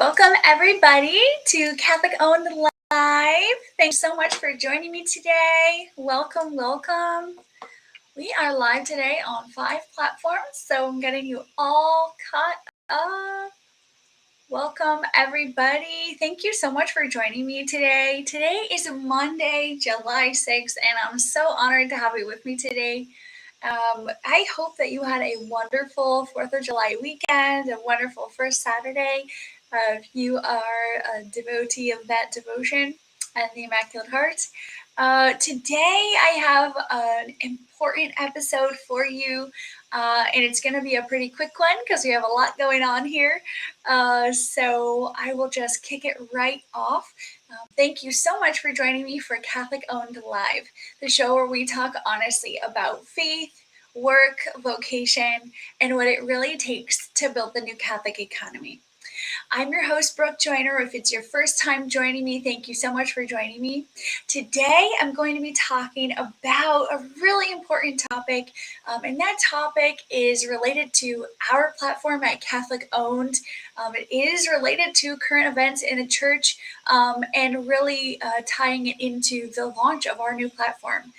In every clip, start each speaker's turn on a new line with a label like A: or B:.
A: Welcome, everybody, to Catholic Owned Live. Thanks so much for joining me today. Welcome, welcome. We are live today on 5 platforms, so I'm getting you all caught up. Welcome, everybody. Thank you so much for joining me today. Today is Monday, July 6th, and I'm so honored to have you with me today. I hope that you had a wonderful 4th of July weekend, a wonderful first Saturday. If you are a devotee of that devotion and the Immaculate Heart. Today I have an important episode for you, and it's going to be a pretty quick one because we have a lot going on here. So I will just kick it right off. Thank you so much for joining me for Catholic Owned Live, the show where we talk honestly about faith, work, vocation, and what it really takes to build the new Catholic economy. I'm your host, Brooke Joyner. If it's your first time joining me, thank you so much for joining me. Today, I'm going to be talking about a really important topic, and that topic is related to our platform at Catholic Owned. It is related to current events in the church and really tying it into the launch of our new platform.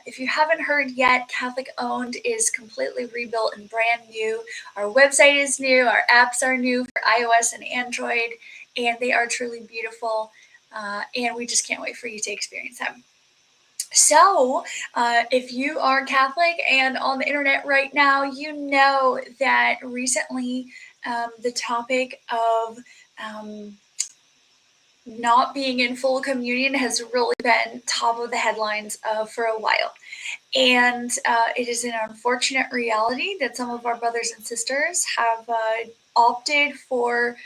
A: If you haven't heard yet, Catholic Owned is completely rebuilt and brand new. Our website is new, our apps are new for iOS and Android, and they are truly beautiful, and we just can't wait for you to experience them. So, if you are Catholic and on the internet right now, you know that recently the topic of not being in full communion has really been top of the headlines for a while. And it is an unfortunate reality that some of our brothers and sisters have opted for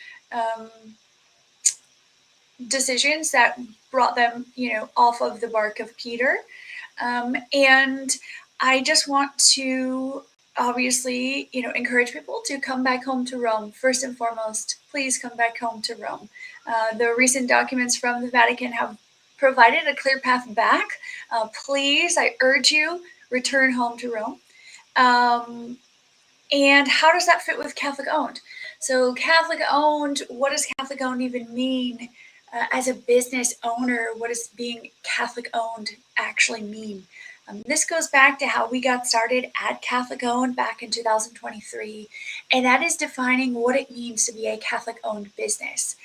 A: decisions that brought them, off of the bark of Peter. And I just want to obviously, encourage people to come back home to Rome. First and foremost, please come back home to Rome. The recent documents from the Vatican have provided a clear path back. Please, I urge you, return home to Rome. And how does that fit with Catholic Owned? So Catholic Owned, what does Catholic Owned even mean? As a business owner, what does being Catholic Owned actually mean? This goes back to how we got started at Catholic Owned back in 2023, and that is defining what it means to be a Catholic Owned business.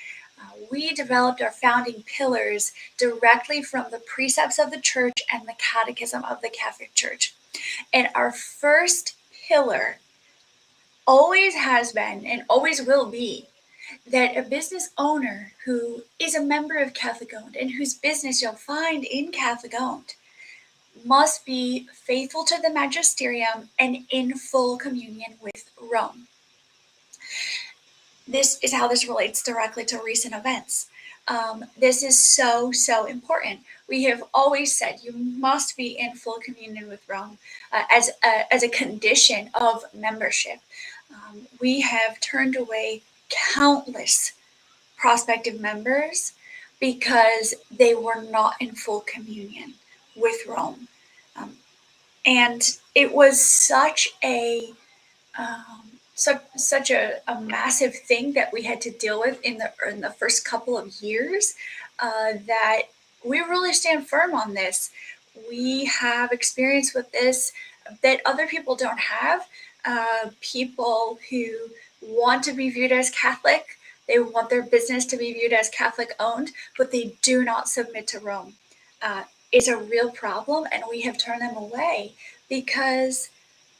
A: We developed our founding pillars directly from the precepts of the Church and the Catechism of the Catholic Church. And our first pillar always has been and always will be that a business owner who is a member of Catholic Owned and whose business you'll find in Catholic Owned must be faithful to the magisterium and in full communion with Rome. This is how this relates directly to recent events. This is so, so important. We have always said you must be in full communion with Rome as a condition of membership. We have turned away countless prospective members because they were not in full communion with Rome. And it was such a massive thing that we had to deal with in the first couple of years that we really stand firm on this. We have experience with this that other people don't have. People who want to be viewed as Catholic, they want their business to be viewed as Catholic owned, but they do not submit to Rome. It's a real problem, and we have turned them away because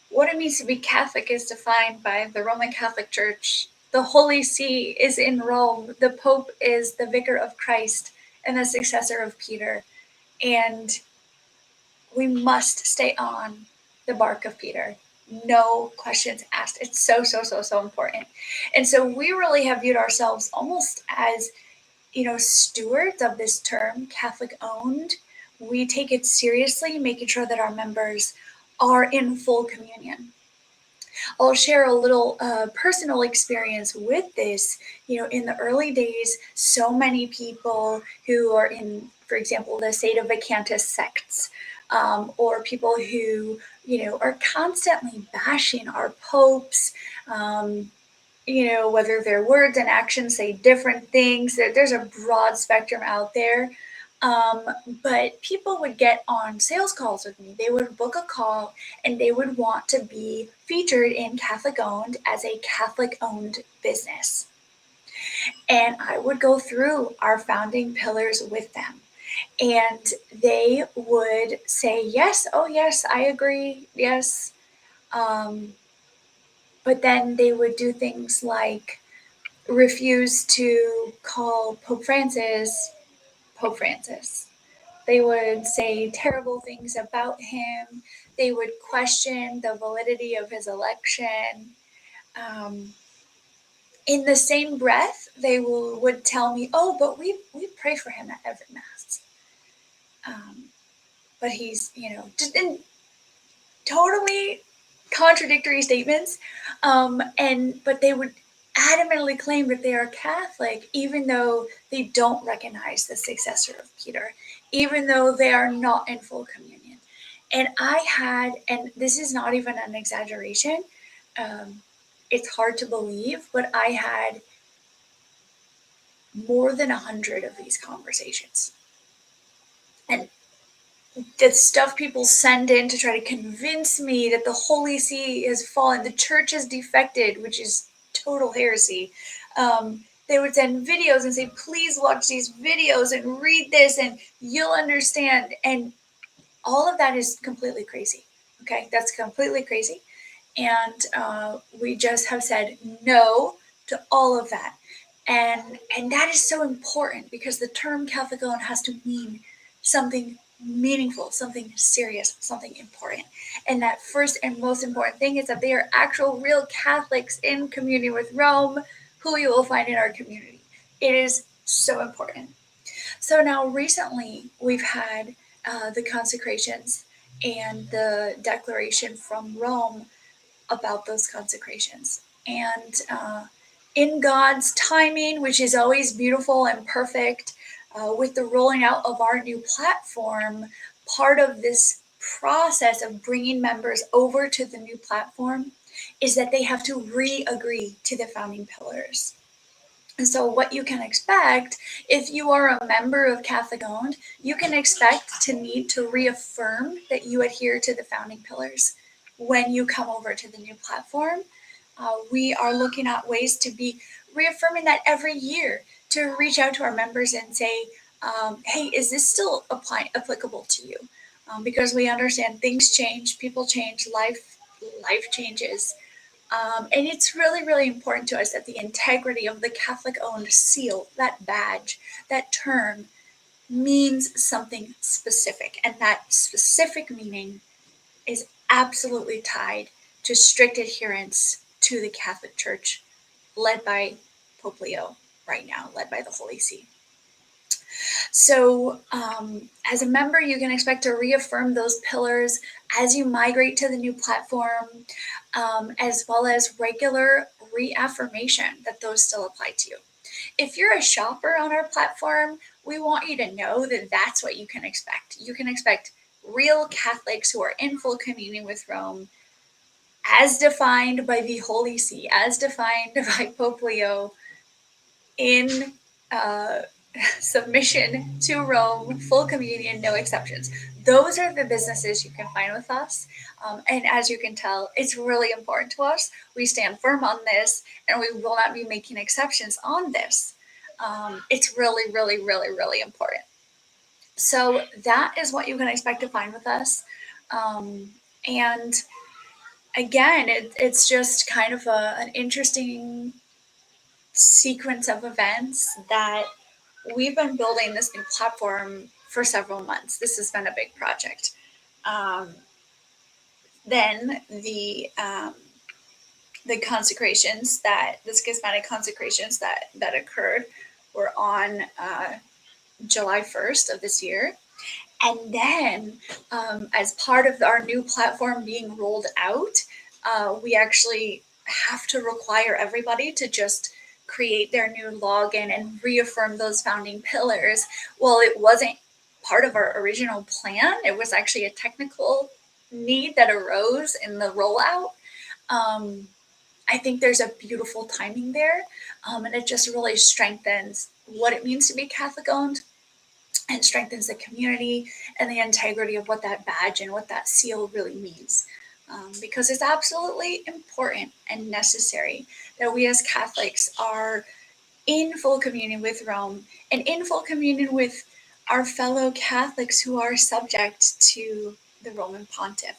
A: what it means to be Catholic is defined by the Roman Catholic Church. The Holy See is in Rome. The Pope is the vicar of Christ and the successor of Peter. And we must stay on the bark of Peter. No questions asked. It's so, so, so, so important. And so we really have viewed ourselves almost as, stewards of this term, Catholic owned. We take it seriously, making sure that our members are in full communion. I'll share a little personal experience with this. In the early days, so many people who are in, for example, the Sedevacantist sects, or people who, are constantly bashing our popes, whether their words and actions say different things. There's a broad spectrum out there. But people would get on sales calls with me. They would book a call and they would want to be featured in Catholic Owned as a Catholic owned business. And I would go through our founding pillars with them. And they would say, yes, oh, yes, I agree, yes. But then they would do things like refuse to call Pope Francis Pope Francis. They would say terrible things about him. They would question the validity of his election. In the same breath, they would tell me, "Oh, but we pray for him at every mass." But he's, just in totally contradictory statements. But they would adamantly claim that they are Catholic, even though they don't recognize the successor of Peter, even though they are not in full communion. And and this is not even an exaggeration, it's hard to believe, but I had more than 100 of these conversations. And the stuff people send in to try to convince me that the Holy See has fallen, the church has defected, which is total heresy. They would send videos and say, please watch these videos and read this and you'll understand. And all of that is completely crazy. Okay, that's completely crazy. And we just have said no to all of that. And that is so important because the term Catholic owned has to mean something meaningful, something serious, something important. And that first and most important thing is that they are actual real Catholics in communion with Rome, who you will find in our community. It is so important. So now recently we've had the consecrations and the declaration from Rome about those consecrations. And in God's timing, which is always beautiful and perfect, with the rolling out of our new platform, part of this process of bringing members over to the new platform is that they have to re-agree to the founding pillars. And so what you can expect, if you are a member of Catholic Owned, you can expect to need to reaffirm that you adhere to the founding pillars when you come over to the new platform. We are looking at ways to be reaffirming that every year, to reach out to our members and say, hey, is this still applicable to you? Because we understand things change, people change, life changes. And it's really, really important to us that the integrity of the Catholic owned seal, that badge, that term, means something specific. And that specific meaning is absolutely tied to strict adherence to the Catholic Church, led by Pope Leo right now, led by the Holy See. So as a member, you can expect to reaffirm those pillars as you migrate to the new platform, as well as regular reaffirmation that those still apply to you. If you're a shopper on our platform, we want you to know that that's what you can expect. You can expect real Catholics who are in full communion with Rome, as defined by the Holy See, as defined by Pope Leo, in submission to Rome, full communion, no exceptions. Those are the businesses you can find with us. And as you can tell, it's really important to us. We stand firm on this, and we will not be making exceptions on this. It's really, really, really, really important. So that is what you can expect to find with us. And again, it's just kind of an interesting sequence of events that we've been building this new platform for several months. This has been a big project. Then the consecrations, the schismatic consecrations that occurred were on July 1st of this year. And then as part of our new platform being rolled out, we actually have to require everybody to just create their new login and reaffirm those founding pillars. Well, it wasn't part of our original plan. It was actually a technical need that arose in the rollout. I think there's a beautiful timing there, and it just really strengthens what it means to be Catholic owned and strengthens the community and the integrity of what that badge and what that seal really means. Because it's absolutely important and necessary that we as Catholics are in full communion with Rome and in full communion with our fellow Catholics who are subject to the Roman Pontiff.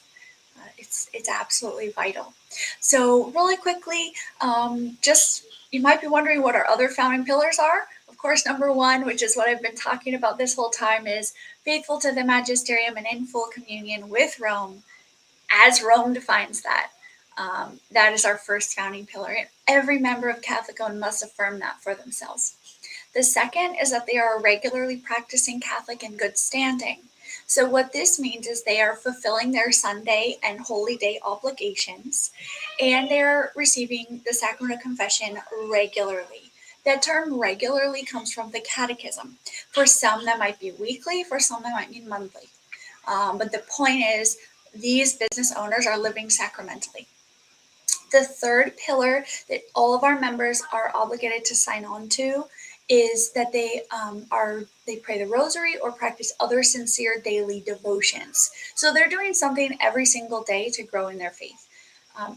A: It's absolutely vital. So really quickly, just you might be wondering what our other founding pillars are. Of course, number one, which is what I've been talking about this whole time, is faithful to the magisterium and in full communion with Rome, as Rome defines that. That is our first founding pillar, and every member of Catholic Owned must affirm that for themselves. The second is that they are a regularly practicing Catholic in good standing. So what this means is they are fulfilling their Sunday and Holy Day obligations, and they're receiving the sacrament of confession regularly. That term regularly comes from the catechism. For some, that might be weekly. For some, that might mean monthly. But the point is, these business owners are living sacramentally. The third pillar that all of our members are obligated to sign on to is that they pray the rosary or practice other sincere daily devotions. So they're doing something every single day to grow in their faith.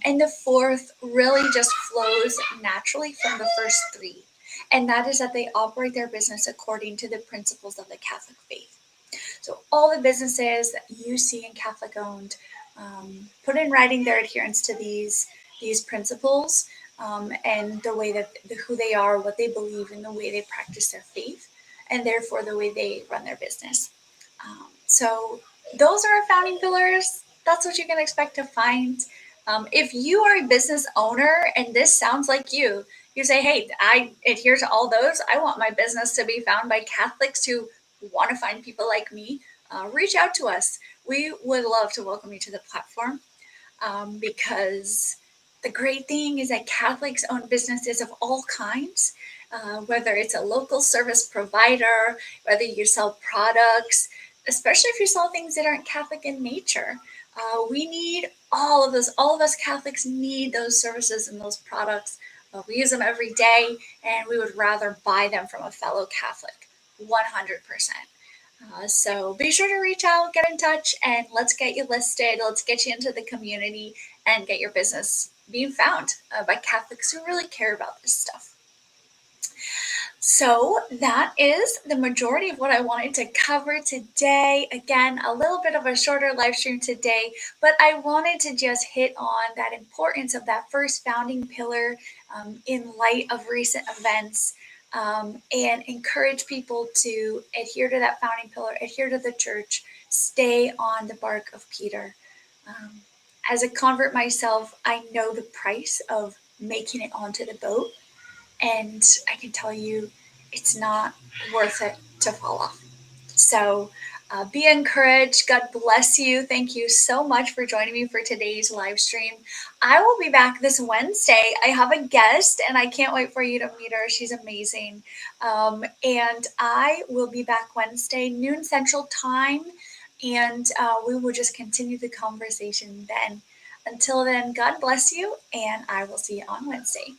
A: And the fourth really just flows naturally from the first three, and that is that they operate their business according to the principles of the Catholic faith. So all the businesses that you see in Catholic owned put in writing their adherence to these principles, and the way that who they are, what they believe, and the way they practice their faith, and therefore the way they run their business. So those are our founding pillars. That's what you can expect to find. If you are a business owner and this sounds like you say, hey, I adhere to all those. I want my business to be found by Catholics who want to find people like me. Reach out to us. We would love to welcome you to the platform, because the great thing is that Catholics own businesses of all kinds, whether it's a local service provider, whether you sell products, especially if you sell things that aren't Catholic in nature. We need all of those. All of us Catholics need those services and those products. We use them every day, and we would rather buy them from a fellow Catholic, 100%. So be sure to reach out, get in touch, and let's get you listed. Let's get you into the community and get your business being found by Catholics who really care about this stuff. So that is the majority of what I wanted to cover today. Again, a little bit of a shorter live stream today, but I wanted to just hit on that importance of that first founding pillar in light of recent events, and encourage people to adhere to that founding pillar, adhere to the church, stay on the bark of Peter. As a convert myself, I know the price of making it onto the boat. And I can tell you, it's not worth it to fall off. So be encouraged. God bless you. Thank you so much for joining me for today's live stream. I will be back this Wednesday. I have a guest, and I can't wait for you to meet her. She's amazing. And I will be back Wednesday, noon Central Time, and we will just continue the conversation then. Until then, God bless you, and I will see you on Wednesday.